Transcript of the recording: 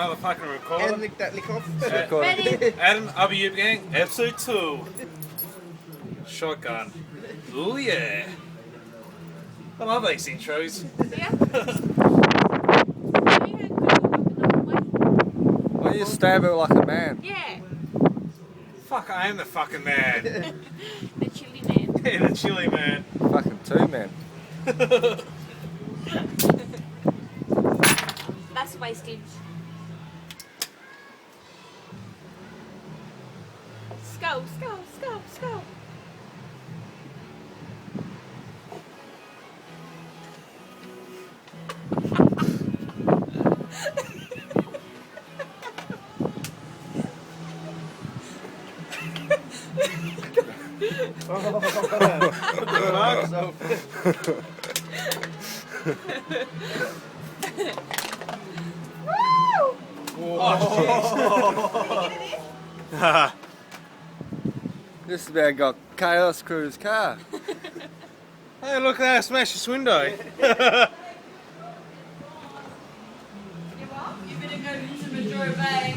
motherfucking And recording. lick that lick off. Ready? Adam, Ubba Gang, episode 2. Shotgun. Ooh yeah. I love these intros. Yeah. Why don't you stab it like a man? Yeah. Fuck, I am the fucking man. The chili man. Yeah, the chili man. Fucking two men. That's wastage. Skull, skull, skull, skull. This man got chaos crew's car. Hey, look at that, I smashed this window. You better go into Majora Bay.